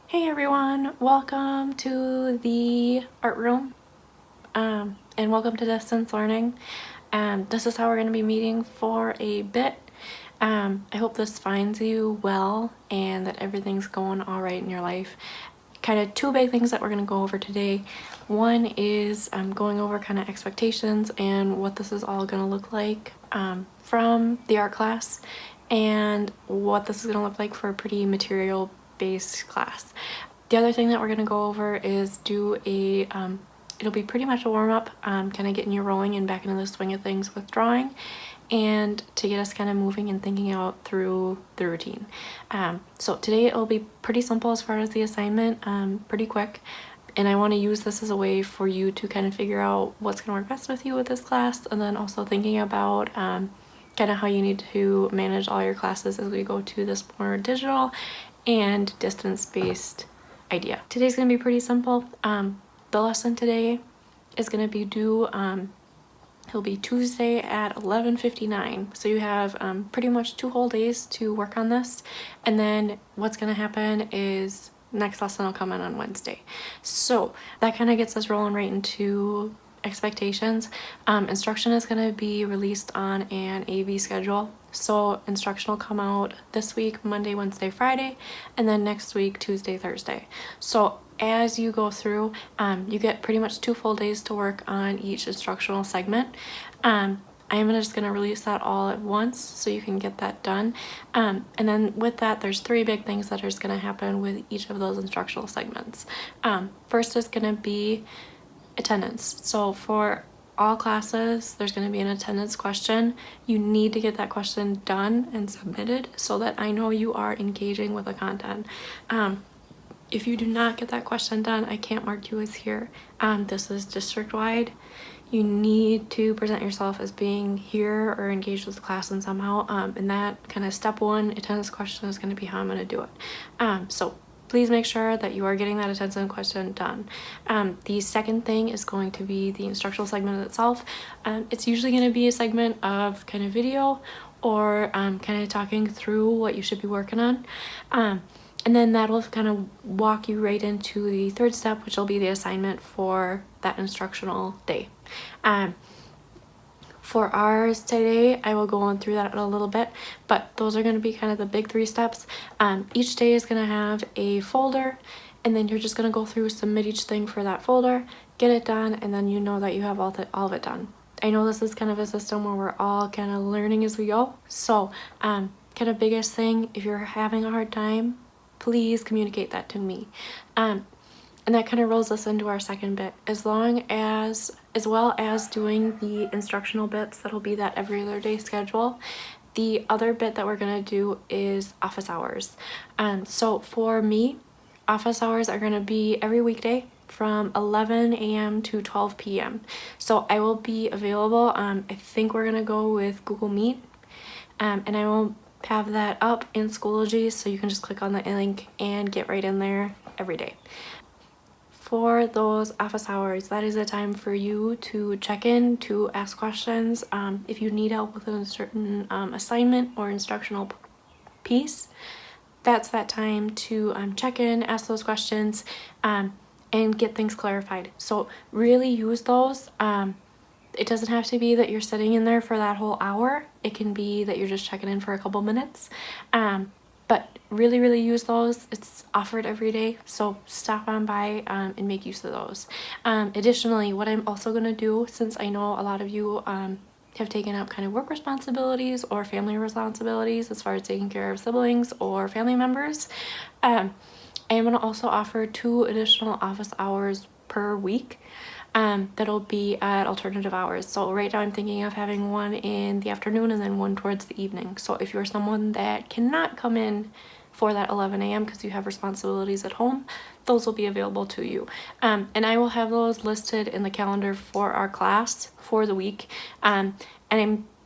Hey everyone, welcome to the art room and welcome to distance learning. This is how we're going to be meeting for a bit. I hope this finds you well and that everything's going all right in your life. Kind of two big things that we're going to go over today. One is going over kind of expectations and what this is all going to look like from the art class, and what this is going to look like for a pretty material based class. The other thing that we're going to go over is do a it'll be pretty much a warm-up, kind of getting you rolling and back into the swing of things with drawing, and to get us kind of moving and thinking out through the routine. So today it'll be pretty simple as far as the assignment, pretty quick, and I want to use this as a way for you to kind of figure out what's going to work best with you with this class, and then also thinking about kind of how you need to manage all your classes as we go to this more digital and distance-based idea. Today's going to be pretty simple. The lesson today is going to be due it'll be Tuesday at 11:59, so you have pretty much 2 whole days to work on this, and then what's going to happen is next lesson will come in on Wednesday. So that kind of gets us rolling right into expectations. Instruction is going to be released on an A/B schedule, so instruction will come out this week Monday, Wednesday, Friday, and then next week Tuesday, Thursday. So as you go through, you get pretty much 2 full days to work on each instructional segment. I'm just going to release that all at once so you can get that done. And then with that, there's 3 big things that are going to happen with each of those instructional segments. First is going to be attendance. So for all classes, there's going to be an attendance question. You need to get that question done and submitted so that I know you are engaging with the content. If you do not get that question done, I can't mark you as here. This is district-wide. You need to present yourself as being here or engaged with the class in somehow. And that kind of step 1 attendance question is going to be how I'm going to do it. So please make sure that you are getting that attendance question done. The second thing is going to be the instructional segment itself. It's usually going to be a segment of kind of video or kind of talking through what you should be working on. And then that'll kind of walk you right into the third step, which will be the assignment for that instructional day. For ours today, I will go on through that a little bit, but those are going to be kind of the big 3 steps. Each day is going to have a folder, and then you're just going to go through, submit each thing for that folder, get it done, and then you know that you have all of it done. I know this is kind of a system where we're all kind of learning as we go, so kind of biggest thing, if you're having a hard time, please communicate that to me. And that kind of rolls us into our second bit, as well as doing the instructional bits. That'll be that every other day schedule. The other bit that we're going to do is office hours. So for me, office hours are going to be every weekday from 11 a.m. to 12 p.m. So I will be available. I think we're going to go with Google Meet, and I will have that up in Schoology, so you can just click on the link and get right in there every day. For those office hours, that is a time for you to check in, to ask questions. If you need help with a certain assignment or instructional piece, that's that time to check in, ask those questions, and get things clarified. So really use those. It doesn't have to be that you're sitting in there for that whole hour. It can be that you're just checking in for a couple minutes. But really use those. It's offered every day, so stop on by and make use of those. Additionally, what I'm also going to do, since I know a lot of you have taken up kind of work responsibilities or family responsibilities as far as taking care of siblings or family members, I am going to also offer 2 additional office hours per week. That'll be at alternative hours. So right now I'm thinking of having one in the afternoon and then one towards the evening. So if you're someone that cannot come in for that 11 a.m. because you have responsibilities at home, those will be available to you. And I will have those listed in the calendar for our class for the week. And I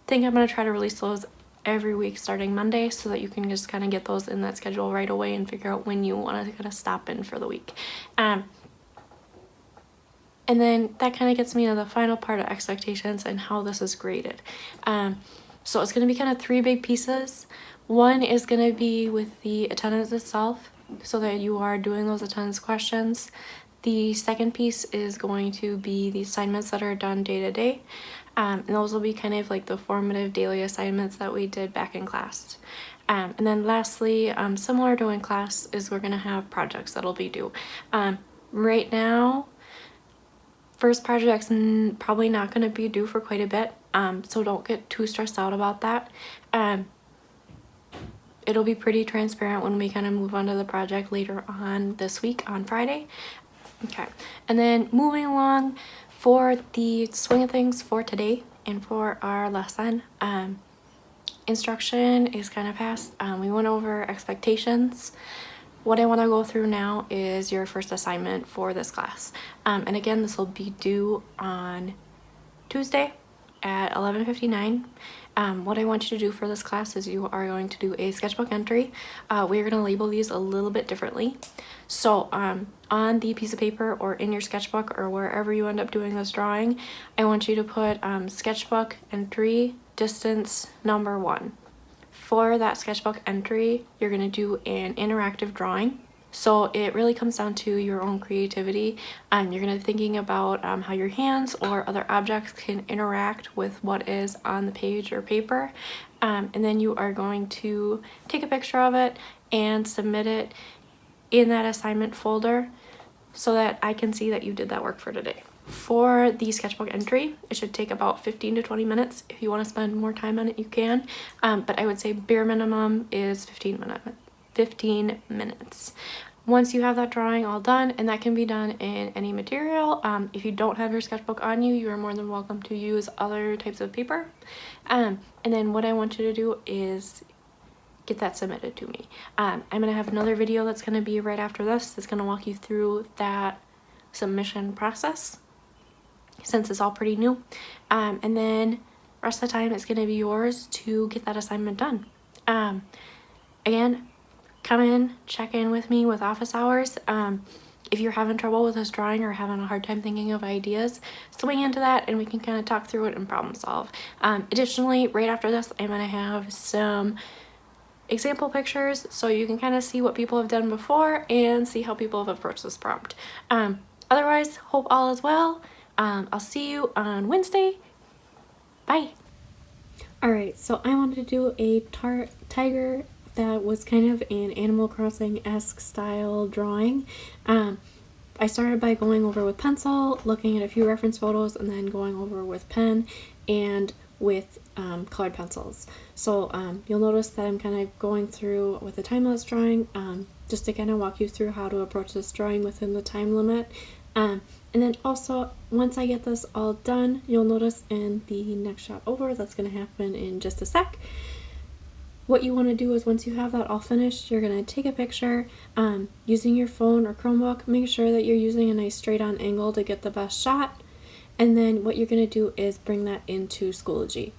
think I'm going to try to release those every week starting Monday, so that you can just kind of get those in that schedule right away and figure out when you want to kind of stop in for the week. And then that kind of gets me to the final part of expectations and how this is graded. So it's going to be kind of 3 big pieces. One is going to be with the attendance itself. so that you are doing those attendance questions. The second piece is going to be the assignments that are done day to day. And those will be kind of like the formative daily assignments that we did back in class. And then lastly, similar to in class, is we're going to have projects that'll be due. Right now, first project's probably not going to be due for quite a bit, so don't get too stressed out about that. It'll be pretty transparent when we kind of move on to the project later on this week on Friday. Okay, and then moving along for the swing of things for today and for our lesson, instruction is kind of past. We went over expectations. What I want to go through now is your first assignment for this class. And again, this will be due on Tuesday at 11:59. What I want you to do for this class is you are going to do a sketchbook entry. We're going to label these a little bit differently. So on the piece of paper or in your sketchbook or wherever you end up doing this drawing, I want you to put sketchbook entry distance number 1. For that sketchbook entry, you're going to do an interactive drawing. So it really comes down to your own creativity. You're going to be thinking about how your hands or other objects can interact with what is on the page or paper. And then you are going to take a picture of it and submit it in that assignment folder so that I can see that you did that work for today. For the sketchbook entry, it should take about 15 to 20 minutes. If you want to spend more time on it, you can. But I would say bare minimum is 15 minutes. Once you have that drawing all done, and that can be done in any material, if you don't have your sketchbook on you, you are more than welcome to use other types of paper. And then what I want you to do is get that submitted to me. I'm going to have another video that's going to be right after this that's going to walk you through that submission process, since it's all pretty new. And then rest of the time it's going to be yours to get that assignment done. Again, come in, check in with me with office hours. If you're having trouble with this drawing or having a hard time thinking of ideas, swing into that and we can kind of talk through it and problem solve. Additionally, right after this, I'm going to have some example pictures so you can kind of see what people have done before and see how people have approached this prompt. Otherwise, hope all is well. I'll see you on Wednesday. Bye. Alright, so I wanted to do a tiger that was kind of an Animal Crossing-esque style drawing. I started by going over with pencil, looking at a few reference photos, and then going over with pen and with colored pencils. So you'll notice that I'm kind of going through with a time-lapse drawing just to kind of walk you through how to approach this drawing within the time limit. And then also, once I get this all done, you'll notice in the next shot over, that's going to happen in just a sec. What you want to do is once you have that all finished, you're going to take a picture using your phone or Chromebook. Make sure that you're using a nice straight on angle to get the best shot. And then what you're going to do is bring that into Schoology.